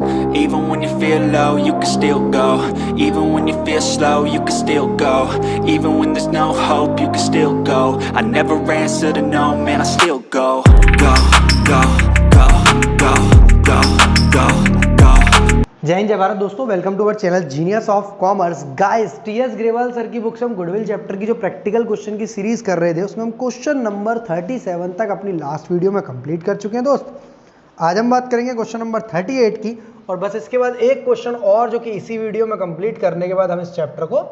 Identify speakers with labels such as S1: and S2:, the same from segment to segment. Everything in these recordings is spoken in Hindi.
S1: Even when you feel low, you can still go. Even when you feel slow, you can still go. Even when there's no hope, you can still go. I never answer to no, man, I still go. Go, go, go, go, go, go, go.
S2: जय हिंद जय भारत दोस्तों, welcome to our channel genius of commerce. Guys, TS Grewal sir की बुक से हम गुडविल चैप्टर की जो प्रैक्टिकल क्वेश्चन की सीरीज कर रहे थे उसमें हम क्वेश्चन नंबर 37 तक अपनी लास्ट वीडियो में कंप्लीट कर चुके हैं दोस्त। आज हम बात करेंगे क्वेश्चन नंबर 38 की, और बस इसके बाद एक क्वेश्चन और जो कि इसी वीडियो में कंप्लीट करने के बाद हम इस चैप्टर को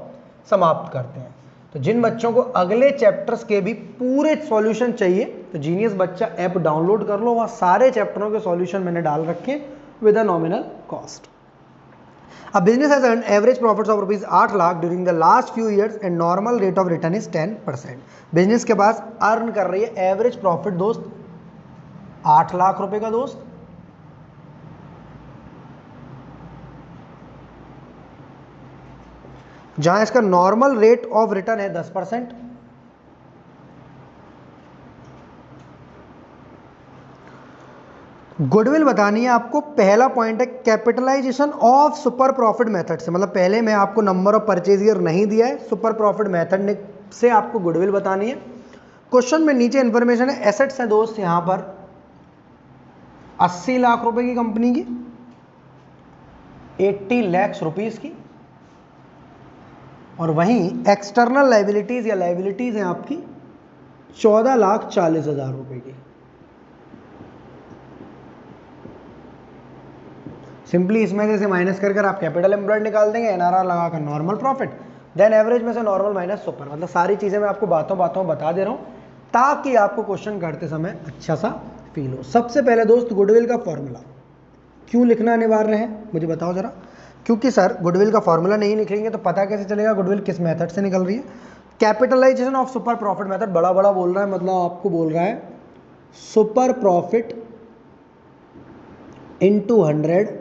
S2: समाप्त करते हैं। तो जिन बच्चों को अगले चैप्टर्स के भी पूरे सॉल्यूशन चाहिए तो जीनियस बच्चा ऐप डाउनलोड कर लो, वहाँ सारे चैप्टरों के सॉल्यूशन मैंने डाल रखे हैं with a nominal cost. A business has earned average profits of rupees 8 lakh during the last few years and normal rate of return is 10%. Business के पास अर्न कर रही है एवरेज प्रॉफिट दोस्त 8 लाख रुपए का दोस्त, जहां इसका नॉर्मल रेट ऑफ रिटर्न है 10%। गुडविल बतानी है आपको। पहला पॉइंट है capitalisation of super profit method से, मतलब पहले मैं आपको नंबर ऑफ परचेज ईयर नहीं दिया है, सुपर प्रॉफिट मेथड से आपको गुडविल बतानी है। क्वेश्चन में नीचे इंफॉर्मेशन है, एसेट्स है दोस्त यहां पर 80 लाख रुपए की कंपनी की, 80 lakhs रुपीस की, और वहीं एक्सटर्नल लाइबिलिटीज या लाइबिलिटीज हैं आपकी 14,40,000 रुपए की। सिंपली इसमें से माइनस कर आप कैपिटल एम्प्लॉयड निकाल देंगे, एनआरआर लगाकर नॉर्मल प्रॉफिट, देन एवरेज में से नॉर्मल माइनस सुपर। मतलब सारी चीजें मैं आपको बातों में बता दे रहा हूं ताकि आपको क्वेश्चन करते समय अच्छा सा फील हो। सबसे पहले दोस्त गुडविल का फॉर्मूला क्यों लिखना अनिवार्य है मुझे बताओ जरा। क्योंकि सर गुडविल का फॉर्मूला नहीं लिखेंगे तो पता कैसे चलेगा गुडविल किस मेथड से निकल रही है। Capitalisation of super profit method, बड़ा बड़ा बोल रहा है, मतलब आपको बोल रहा है super profit into 100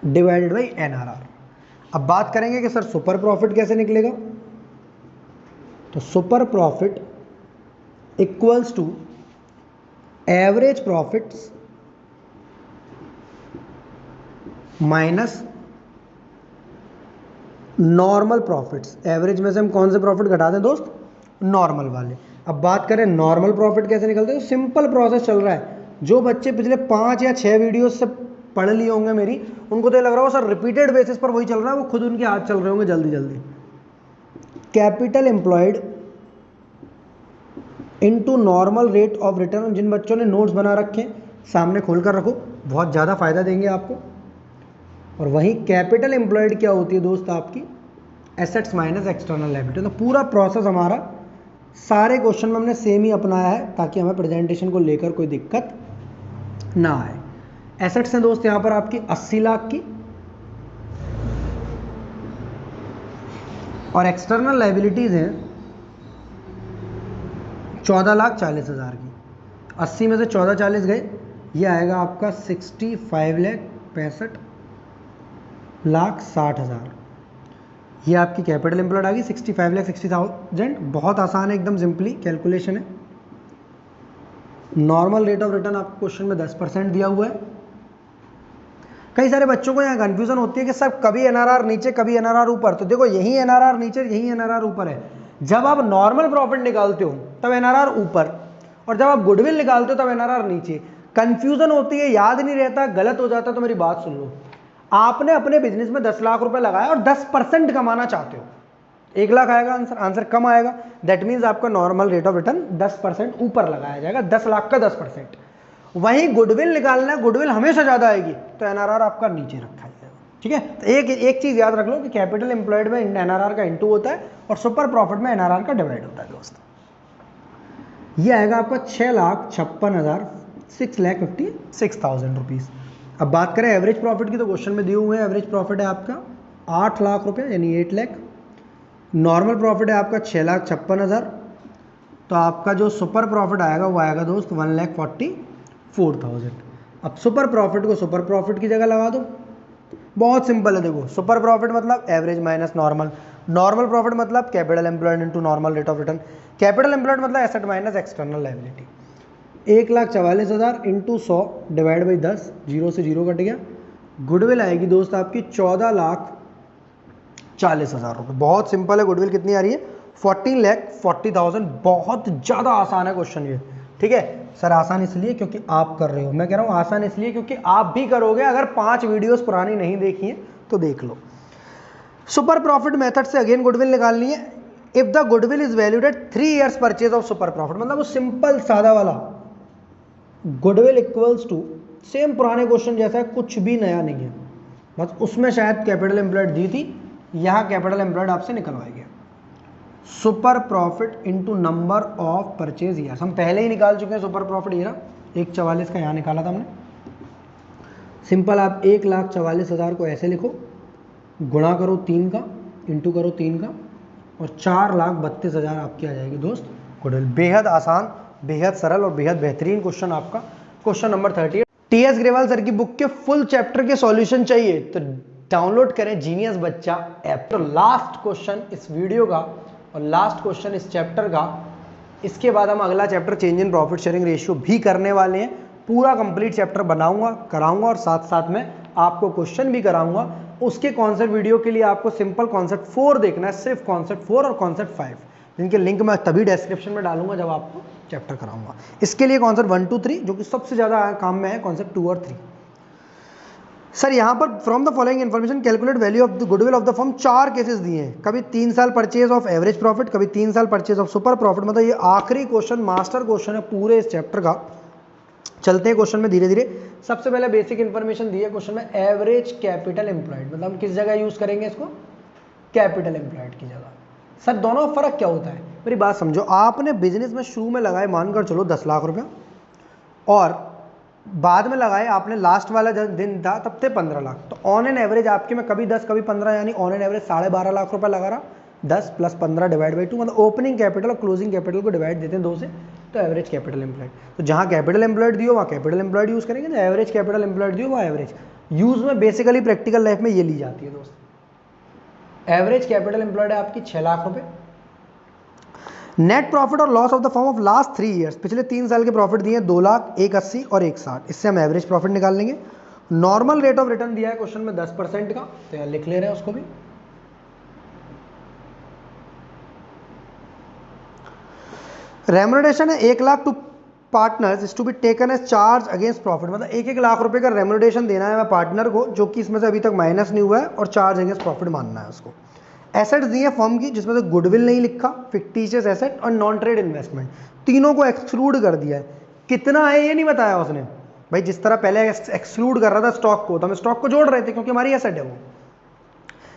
S2: divided by NRR. अब बात करेंगे कि सर सुपर प्रॉफिट कैसे निकलेगा, तो super profit equals to average profits minus normal profits. Average में से हम कौन से प्रॉफिट घटा दें दोस्त, नॉर्मल वाले। अब बात करें नॉर्मल प्रॉफिट कैसे निकलते हैं, तो सिंपल प्रोसेस चल रहा है। जो बच्चे पिछले 5 या 6 वीडियो से पढ़ लिए होंगे मेरी, उनको तो लग रहा हो सर रिपीटेड बेसिस पर वही चल रहा है, वो खुद उनके हाथ चल रहे होंगे जल्दी जल्दी। Capital employed into normal rate of return. जिन बच्चों ने नोट्स बना रखे सामने खोल कर रखो, बहुत ज़्यादा फायदा देंगे आपको। और वहीं कैपिटल एम्प्लॉयड क्या होती है दोस्त आपकी, एसेट्स माइनस एक्सटर्नल लायबिलिटी। तो पूरा प्रोसेस हमारा सारे क्वेश्चन में हमने सेम ही अपनाया है ताकि हमें प्रेजेंटेशन को लेकर कोई दिक्कत ना आए। एसेट्स हैं दोस्त यहां पर आपकी 80 लाख की, और एक्सटर्नल लाइबिलिटीज हैं 14,40,000 की। 80 में से 14,40 गए, ये आएगा आपका 65,65,60,000। ये आपकी कैपिटल एम्प्लॉयड आ गई 65,60,000। बहुत आसान है, एकदम सिंपली कैलकुलेशन है। नॉर्मल रेट ऑफ रिटर्न आपको क्वेश्चन में 10% दिया हुआ है। कई सारे बच्चों को यहाँ कंफ्यूजन होती है कि सर कभी एनआरआर नीचे कभी एनआरआर ऊपर। तो देखो यही एनआरआर नीचे यही एनआरआर ऊपर है। जब आप नॉर्मल प्रॉफिट निकालते हो तब एनआरआर ऊपर, और जब आप गुडविल निकालते हो तब एनआरआर नीचे। कंफ्यूजन होती है, याद नहीं रहता, गलत हो जाता। तो मेरी बात सुन लो, आपने अपने बिजनेस में 10 लाख रुपए लगाया और 10% कमाना चाहते हो, 1 लाख आएगा आंसर कम आएगा। दैट मीन्स आपका नॉर्मल रेट ऑफ रिटर्न 10% ऊपर लगाया जाएगा, 10 लाख का 10%। वहीं गुडविल निकालना है, गुडविल हमेशा ज्यादा आएगी तो एनआरआर आपका नीचे रखा जाएगा। ठीक है, तो एक चीज याद रख लो कि कैपिटल एम्प्लॉयड में एनआरआर का इनटू होता है और सुपर प्रॉफिट में एनआरआर का डिवाइड होता है दोस्त। ये आएगा आपका 6,56,000 6,56,000 रुपीज। अब बात करें एवरेज प्रॉफिट की, तो क्वेश्चन में दिए हुए हैं एवरेज प्रॉफिट है आपका 8 लाख रुपए यानी 8 लाख। नॉर्मल प्रॉफिट है आपका 6,56,000। तो आपका जो सुपर प्रॉफिट आएगा वो आएगा दोस्त 1,44,000। अब सुपर प्रॉफिट को सुपर प्रॉफिट की जगह लगा दो, बहुत सिंपल है। देखो सुपर प्रॉफिट मतलब average minus normal, normal profit मतलब capital employed into normal rate of return, capital employed मतलब asset minus external liability. 1,44,000 into 100 divide by 10, 0 से 0 कट गया। गुडविल आएगी दोस्त आपकी 14,40,000 रुपये। बहुत सिंपल है, गुडविल कितनी आ रही है 14,40,000। बहुत ज़्यादा आसान है क्वेश्चन ये, ठीक है सर। आसान इसलिए क्योंकि आप कर रहे हो, मैं कह रहा हूँ आसान इसलिए क्योंकि आप भी करोगे। अगर 5 वीडियोस पुरानी नहीं देखी है तो देख लो। सुपर प्रॉफिट मेथड से अगेन गुडविल निकालनी है। If the goodwill is valued at 3 years purchase of super profit, मतलब वो सिंपल सादा वाला गुडविल इक्वल्स टू सेम पुराने क्वेश्चन जैसा है, कुछ भी नया नहीं है, बस उसमें शायद कैपिटल एम्प्लॉयड दी थी, यहाँ कैपिटल एम्प्लॉयड आपसे निकलवाया गया। Super profit into number of purchase years, हम पहले ही निकाल चुके हैं सुपर प्रॉफिट। ये 1,44 का यहाँ निकाला था हमने। सिंपल, आप 1,44,000 को ऐसे लिखो, गुणा करो 3 का, इंटू करो 3 का, और 4,32,000 आपकी आ जाएगी दोस्त गुडविल। बेहद आसान, बेहद सरल और बेहद बेहतरीन क्वेश्चन आपका question number 30। TS Grewal sir की बुक के फुल चैप्टर के सॉल्यूशन चाहिए तो डाउनलोड करें जीनियस बच्चा ऐप। तो लास्ट क्वेश्चन इस वीडियो का और लास्ट क्वेश्चन इस चैप्टर का, इसके बाद हम अगला chapter change in profit sharing ratio भी करने वाले हैं। पूरा कंप्लीट चैप्टर बनाऊंगा, कराऊंगा और साथ साथ में आपको क्वेश्चन भी कराऊंगा। उसके कॉन्सेप्ट वीडियो के लिए आपको सिंपल कॉन्सेप्ट 4 देखना है, सिर्फ कॉन्सेप्ट 4 और कॉन्सेप्ट 5, जिनके लिंक मैं तभी डिस्क्रिप्शन में डालूंगा जब आपको चैप्टर कराऊंगा। इसके लिए कॉन्सेप्ट 1 2 3 जो कि सबसे ज़्यादा काम में है, कॉन्सेप्ट 2 और 3। सर यहाँ पर from the following information calculate value of the goodwill of the firm, 4 cases दिए हैं। कभी 3 साल परचेज ऑफ एवरेज प्रॉफिट, कभी 3 साल परचेज ऑफ सुपर प्रॉफिट। मतलब ये आखिरी क्वेश्चन मास्टर क्वेश्चन है पूरे इस चैप्टर का। चलते हैं क्वेश्चन में धीरे धीरे। सबसे पहले बेसिक इन्फॉर्मेशन दी है क्वेश्चन में, एवरेज कैपिटल एम्प्लॉयड, मतलब हम किस जगह यूज करेंगे इसको, कैपिटल एम्प्लॉयड की जगह। सर दोनों फर्क क्या होता है, मेरी बात समझो। आपने बिजनेस में शुरू में लगाए मानकर चलो 10 लाख रुपया, और बाद में लगाए आपने, लास्ट वाला दिन था तब थे 15 लाख, तो ऑन एन एवरेज आपके में कभी 10 कभी 15, यानी ऑन एन एवरेज 12.5 लाख रुपया लगा रहा। 10 + 15 डिवाइड बाई 2, मतलब ओपनिंग कैपिटल और क्लोजिंग कैपिटल को डिवाइड देते हैं 2 से, तो एवरेज कैपिटल एम्प्लॉयड। तो जहाँ कैपिटल एम्प्लॉयड दियो वहाँ कैपिटल एम्प्लॉयड यूज़ करेंगे, तो एवरेज कैपिटल एम्प्लॉयड दियो वहाँ एवरेज यूज़ में बेसिकली प्रैक्टिकल लाइफ में ये ली जाती है दोस्त। एवरेज कैपिटल एम्प्लॉयड है आपकी 6 लाख रुपये। नेट प्रॉफिट और loss of the firm of last 3 years, पिछले 3 साल के प्रॉफिट दिए 2 लाख, 1,80 और 1,60। इससे हम एवरेज प्रॉफिट निकाल लेंगे। नॉर्मल रेट ऑफ रिटर्न दिया है क्वेश्चन में 10% का, तो यहाँ लिख ले रहे हैं उसको भी। रेम्युनरेशन है 1 lakh to partners is to be taken as charge against profit, मतलब 1-1 लाख रुपए का रेम्युनरेशन देना है पार्टनर को, जो कि इसमें से अभी तक माइनस नहीं हुआ है, और चार्ज अगेंस्ट प्रॉफिट मानना है उसको। एसेट्स दिए फर्म की, जिसमें से गुडविल नहीं लिखा, फिक्टिशियस एसेट और नॉन ट्रेड इन्वेस्टमेंट, तीनों को एक्सक्लूड कर दिया है। कितना है ये नहीं बताया उसने भाई। जिस तरह पहले एक्सक्लूड कर रहा था स्टॉक को, तो हम स्टॉक को जोड़ रहे थे क्योंकि हमारी एसेट है वो।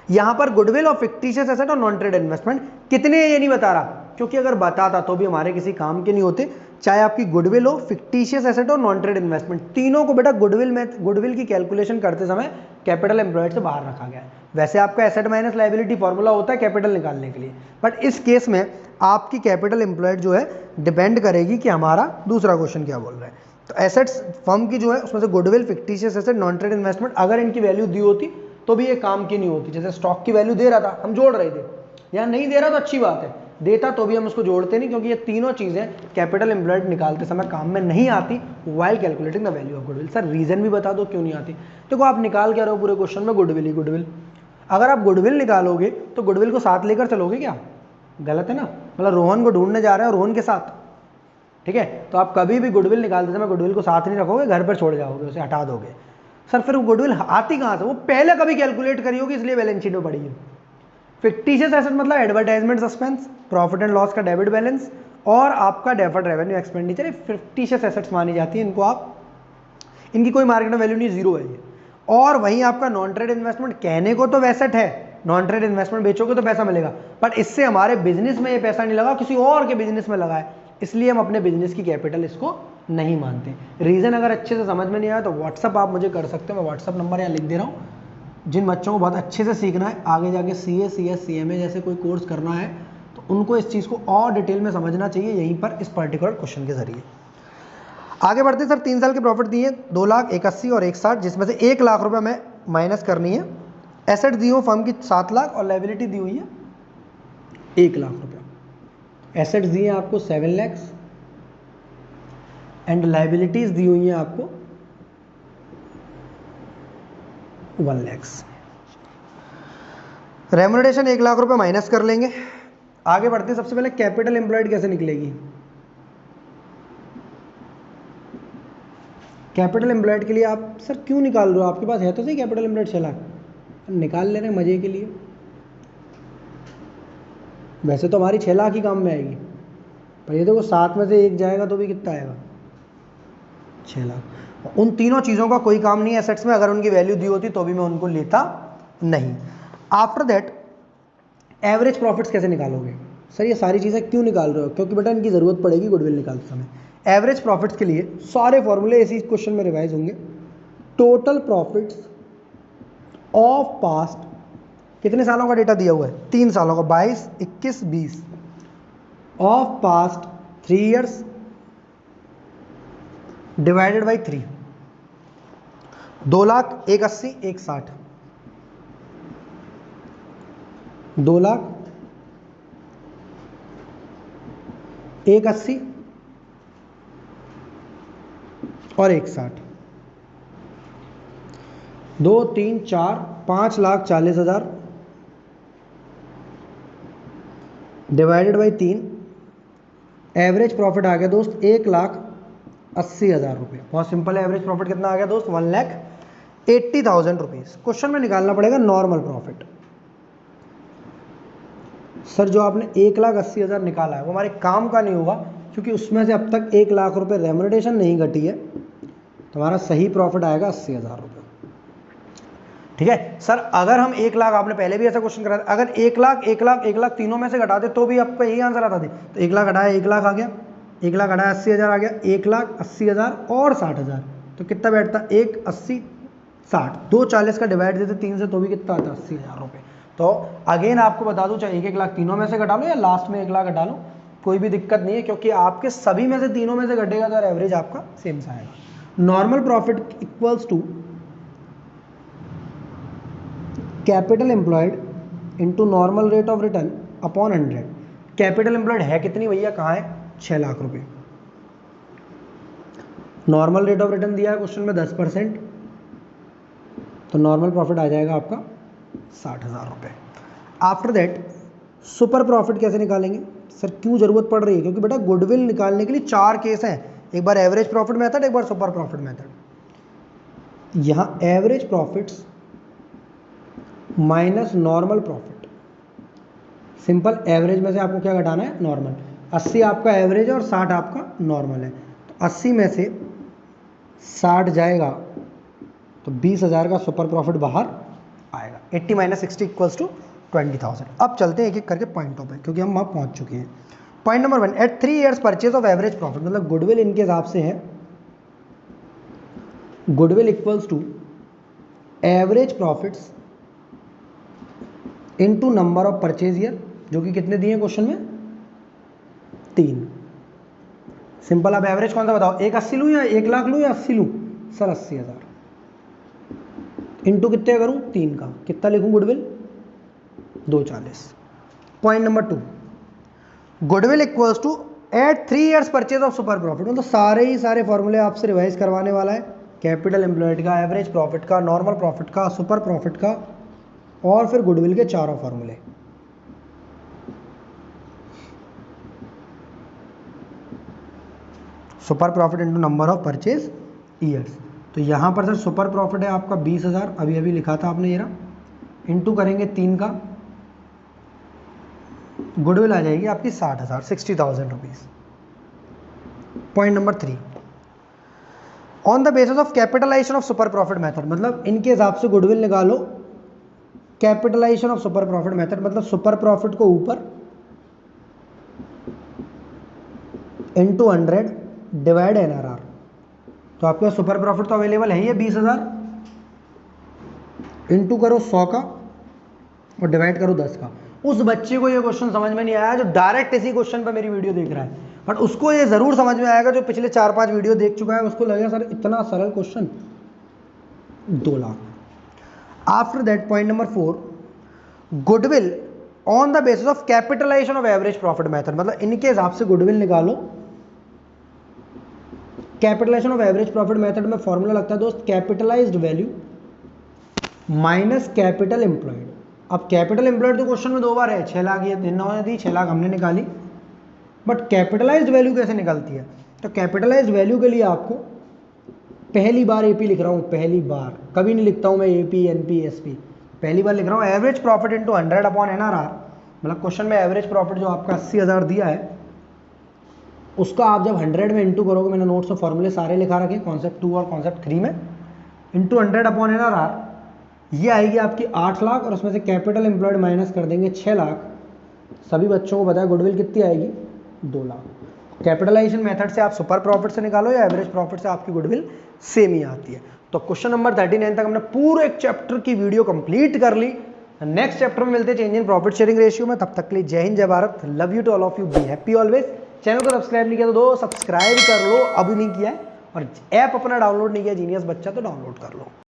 S2: यहाँ पर गुडविल और फिक्टिशियस एसेट और नॉन ट्रेड इन्वेस्टमेंट कितने ये नहीं बता रहा, क्योंकि अगर बताता तो भी हमारे किसी काम के नहीं होते। चाहे आपकी गुडविल हो, फिक्टिशियस एसेट और नॉन ट्रेड इन्वेस्टमेंट, तीनों को बेटा गुडविल की कैलकुलेशन करते समय कैपिटल एम्प्लॉयड से बाहर रखा गया है। वैसे आपका एसेट माइनस लायबिलिटी फॉर्मूला होता है कैपिटल निकालने के लिए, बट इस केस में आपकी कैपिटल एम्प्लॉयड जो है डिपेंड करेगी कि हमारा दूसरा क्वेश्चन क्या बोल रहा है। तो एसेट्स फर्म की जो है उसमें से goodwill, fictitious asset, non trade investment, अगर इनकी वैल्यू दी होती तो भी ये काम की नहीं होती। जैसे स्टॉक की वैल्यू दे रहा था हम जोड़ रहे थे, यहाँ नहीं दे रहा तो अच्छी बात है, देता तो भी हम उसको जोड़ते नहीं, क्योंकि ये तीनों चीज़ें कैपिटल एम्प्लॉयड निकालते समय काम में नहीं आती while calculating the value of goodwill. Sir reason भी बता दो क्यों नहीं आती। देखो आप निकाल क्या रहे हो पूरे क्वेश्चन में, गुडविल ही गुडविल। अगर आप गुडविल निकालोगे तो गुडविल को साथ लेकर चलोगे क्या, गलत है ना। मतलब रोहन को ढूंढने जा रहे हैं और रोहन के साथ, ठीक है, तो आप कभी भी गुडविल निकालते समय गुडविल को साथ नहीं रखोगे, घर पर छोड़ जाओगे, उसे हटा दोगे। सर फिर वो गुडविल आती कहाँ से, वो पहले कभी कैलकुलेट करी होगी इसलिए बैलेंस शीट में पड़ी है। फिक्टिशियस एसेट मतलब advertisement suspense, profit and loss का डेबिट बैलेंस और आपका deferred revenue expenditure, fictitious assets मानी जाती है। इनको आप, इनकी कोई मार्केट में वैल्यू नहीं, जीरो है ये। और वहीं आपका नॉन ट्रेड इन्वेस्टमेंट, कहने को तो एसेट है, नॉन ट्रेड इन्वेस्टमेंट बेचोगे तो पैसा मिलेगा, बट इससे हमारे बिजनेस में ये पैसा नहीं लगा, किसी और के बिजनेस में लगा है, इसलिए हम अपने बिजनेस की कैपिटल इसको नहीं मानते। रीजन अगर अच्छे से समझ में नहीं आया तो व्हाट्सअप आप मुझे कर सकते हो, मैं व्हाट्सअप नंबर यहाँ लिख दे रहा हूँ। जिन बच्चों को बहुत अच्छे से सीखना है, आगे जाके CA, CS, CMA जैसे कोई कोर्स करना है, तो उनको इस चीज़ को और डिटेल में समझना चाहिए यहीं पर इस पर्टिकुलर क्वेश्चन के जरिए। आगे बढ़ते सर, 3 साल के प्रॉफिट दिए 2 लाख, 1,80 और 1,60, जिसमें से 1 लाख रुपये में माइनस करनी है। एसेट दी हो फर्म की 7 लाख और लायबिलिटी दी हुई है 1 लाख रुपये। एसेट्स दिए आपको 7 लैक्स, एंड लाइबिलिटीज दी हुई हैं आपको 1 लाख। रेम्युनरेशन 1 लाख रुपए माइनस कर लेंगे। आगे बढ़ते हैं, सबसे पहले कैपिटल एम्प्लॉयड कैसे निकलेगी। कैपिटल एम्प्लॉयड के लिए आप सर क्यों निकाल रहे हो, आपके पास है तो सही कैपिटल एम्प्लॉयड 6 लाख, निकाल ले रहे हैं मजे के लिए। वैसे तो हमारी 6 लाख ही काम में आएगी, पर ये देखो 7 में से 1 जाएगा तो भी कितना आएगा, 6 लाख। उन तीनों चीज़ों का कोई काम नहीं है एसेट्स में, अगर उनकी वैल्यू दी होती तो भी मैं उनको लेता नहीं। आफ्टर दैट एवरेज प्रॉफिट्स कैसे निकालोगे। सर ये सारी चीज़ें क्यों निकाल रहे हो, क्योंकि बेटा इनकी ज़रूरत पड़ेगी गुडविल निकालते समय। एवरेज प्रॉफिट्स के लिए सारे फॉर्मूले इसी क्वेश्चन में रिवाइज होंगे। टोटल प्रॉफिट्स ऑफ पास्ट, कितने सालों का डेटा दिया हुआ है, 3 सालों का, 22, 21, 20, of past 3 years divided by 3, 2 lakh, 1 80, 1 60, 2 lakh, 1 80 और 1 60, 2 3 4 5 लाख 40 हज़ार डिवाइडेड बाई 3, एवरेज प्रॉफिट आ गया दोस्त 1,80,000 रुपये। बहुत सिंपल है, एवरेज प्रॉफिट कितना आ गया दोस्त, 1,80,000 रुपीज़। क्वेश्चन में निकालना पड़ेगा नॉर्मल प्रॉफिट। सर जो आपने 1,80,000 निकाला है वो हमारे काम का नहीं होगा, क्योंकि उसमें से अब तक 1 लाख रुपये रेम्युनरेशन नहीं घटी है, तो हमारा सही प्रॉफिट आएगा 80,000 रुपये। ठीक है सर, अगर हम 1 लाख, आपने पहले भी ऐसा क्वेश्चन करा था, अगर 1 लाख 1 लाख 1 लाख तीनों में से घटा दे तो भी आपका यही आंसर आता था। तो 1 लाख घटाया 1 लाख आ गया, 1 लाख घटाया 80,000 आ गया, 1,80,000 और 60,000, तो कितना बैठता, 1 80 60, 240 का डिवाइड देते 3 से तो भी कितना आता, 80,000 रुपये। तो अगेन आपको बता दूं, चाहे 1 लाख तीनों में से घटा लो या लास्ट में 1 लाख घटा लो, कोई भी दिक्कत नहीं है, क्योंकि आपके सभी में से तीनों में से घटेगा तो एवरेज आपका सेम सा आएगा। Normal profit equals to capital employed into normal rate of return upon 100। Capital employed है कितनी भैया, कहाँ है, 6 लाख रुपए। नॉर्मल रेट ऑफ रिटर्न दिया है क्वेश्चन में 10%, तो नॉर्मल प्रॉफिट आ जाएगा आपका 60,000 रुपये। आफ्टर दैट सुपर प्रॉफिट कैसे निकालेंगे। सर क्यों जरूरत पड़ रही है, क्योंकि बेटा गुडविल निकालने के लिए 4 केस हैं, एक बार एवरेज प्रॉफिट मेथड, एक बार सुपर प्रॉफिट मेथड। यहाँ average profits minus normal profit, simple, average में से आपको क्या घटाना है, नॉर्मल। 80 आपका एवरेज है और 60 आपका नॉर्मल है, तो 80 में से 60 जाएगा तो 20,000 का सुपर प्रॉफिट बाहर आएगा। 80 माइनस 60 इक्वल्स टू 20,000। अब चलते हैं एक एक करके पॉइंटों पे, क्योंकि हम वहाँ पहुँच चुके हैं। Point number 1, at 3 years purchase of average profit, मतलब गुडविल इनके हिसाब से है, goodwill equals to average profits into number of purchase year, जो कि कितने दिए क्वेश्चन में, 3। सिंपल, अब एवरेज कौन सा बताओ, 180 लूँ या 1 लाख लूँ या 80 लूँ, सर 80,000 इनटू कितने करूँ, 3 का, कितना लिखूँ goodwill, 240। Point number 2, goodwill equals to at 3 years purchase of super profit, मतलब सारे ही सारे फॉर्मूले आपसे रिवाइज करवाने वाला है, कैपिटल एम्प्लॉयड का, एवरेज प्रॉफिट का, नॉर्मल प्रॉफिट का, सुपर प्रॉफिट का, और फिर गुडविल के चारों फॉर्मूले। Super profit into number of purchase years, तो यहां पर सर सुपर प्रॉफिट है आपका 20,000, अभी अभी लिखा था आपने, ये रहा, इनटू करेंगे 3 का, गुडविल आ जाएगी आपकी 60,000, 60,000 rupees. Point number 3, on the basis of capitalisation of super profit method, मतलब इनके हिसाब से गुडविल निकालो capitalisation of super profit method, मतलब सुपर प्रॉफिट को ऊपर इनटू 100 डिवाइड एनआरआर, तो आपके सुपर प्रॉफिट तो अवेलेबल है ही है 20,000, इनटू करो 100 का और डिवाइड करो 10 का। उस बच्चे को ये क्वेश्चन समझ में नहीं आया जो डायरेक्ट इसी क्वेश्चन पर मेरी वीडियो देख रहा है, बट उसको ये जरूर समझ में आएगा जो पिछले 4-5 वीडियो देख चुका है, उसको लगेगा सर इतना सरल question, 2 lakh. After that point number 4, goodwill on the basis of capitalisation of average profit method, मतलब इनके हिसाब से गुडविल निकालो capitalisation of average profit method में फॉर्मूला लगता है दोस्त, capitalised value minus capital employed. अब कैपिटल एम्प्लॉयड तो क्वेश्चन में 2 बार है, 6 लाख ये 9 दी, 6 लाख हमने निकाली, बट कैपिटलाइज्ड वैल्यू कैसे निकलती है? तो कैपिटलाइज्ड वैल्यू के लिए आपको पहली बार एपी लिख रहा हूँ, पहली बार, कभी नहीं लिखता हूँ मैं एपी एनपी एसपी, पहली बार लिख रहा हूँ average profit into 100 upon NRR. मतलब क्वेश्चन में एवरेज प्रॉफिट जो आपका 80,000 दिया है उसका आप जब 100 में इंटू करोगे, मैंने नोट्स और फॉर्मूले सारे लिखा रखे कॉन्सेप्ट 2 और कॉन्सेप्ट 3 में, इंटू 100 अपॉन एनआरआर, ये आएगी आपकी 8 लाख और उसमें से कैपिटल एम्प्लॉयड माइनस कर देंगे 6 लाख। सभी बच्चों को पता है गुडविल कितनी आएगी? 2 लाख। कैपिटलाइजेशन मेथड से आप सुपर प्रॉफिट से निकालो या एवरेज प्रॉफिट से, आपकी गुडविल सेम ही आती है। तो क्वेश्चन नंबर 39 तक हमने पूरे एक चैप्टर की वीडियो कंप्लीट कर ली। नेक्स्ट चैप्टर में मिलते हैं change in profit sharing ratio में। तब तक के लिए जय हिंद, जय Bharat, love you to all of you, be happy always. Channel को सब्सक्राइब नहीं किया तो दो सब्सक्राइब कर लो, अभी नहीं किया है, और ऐप अपना डाउनलोड नहीं किया जीनियस बच्चा तो डाउनलोड कर लो।